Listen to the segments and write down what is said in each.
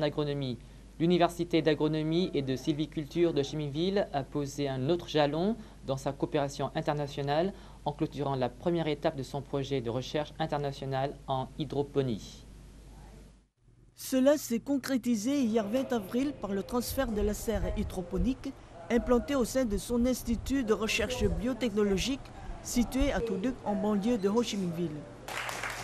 en agronomie. L'Université d'agronomie et de sylviculture de Chemiville a posé un autre jalon dans sa coopération internationale en clôturant la première étape de son projet de recherche internationale en hydroponie. Cela s'est concrétisé hier 20 avril par le transfert de la serre hydroponique implantée au sein de son institut de recherche biotechnologique situé à Tuduk en banlieue de Ho Chi Minh Ville.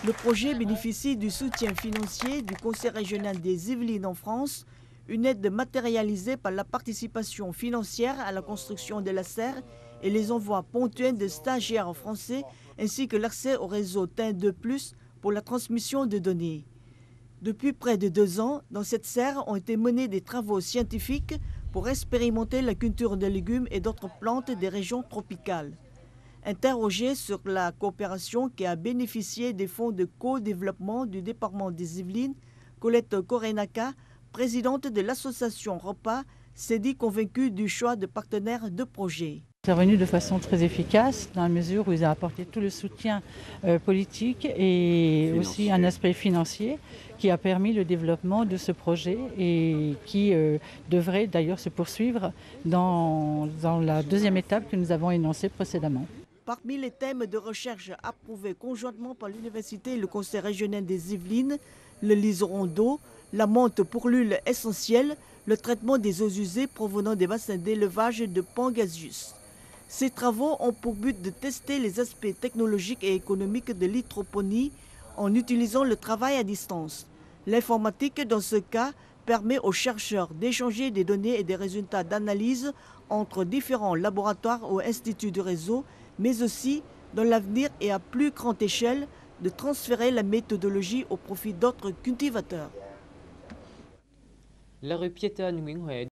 Le projet bénéficie du soutien financier du Conseil régional des Yvelines en France, une aide matérialisée par la participation financière à la construction de la serre et les envois ponctuels de stagiaires français ainsi que l'accès au réseau TIN2+, pour la transmission de données. Depuis près de 2 ans, dans cette serre ont été menés des travaux scientifiques pour expérimenter la culture de légumes et d'autres plantes des régions tropicales. Interrogée sur la coopération qui a bénéficié des fonds de co-développement du département des Yvelines, Colette Korenaka, présidente de l'association ROPA, s'est dit convaincue du choix de partenaires de projet. C'est revenu de façon très efficace dans la mesure où ils ont apporté tout le soutien politique et aussi un aspect financier qui a permis le développement de ce projet et qui devrait d'ailleurs se poursuivre dans la deuxième étape que nous avons énoncée précédemment. Parmi les thèmes de recherche approuvés conjointement par l'Université et le Conseil régional des Yvelines, le liseron d'eau, la menthe pour l'huile essentielle, le traitement des eaux usées provenant des bassins d'élevage de Pangasius. Ces travaux ont pour but de tester les aspects technologiques et économiques de l'hydroponie en utilisant le travail à distance. L'informatique, dans ce cas, permet aux chercheurs d'échanger des données et des résultats d'analyse entre différents laboratoires ou instituts du réseau, mais aussi, dans l'avenir et à plus grande échelle, de transférer la méthodologie au profit d'autres cultivateurs. La rue piétonne Nguyen Hue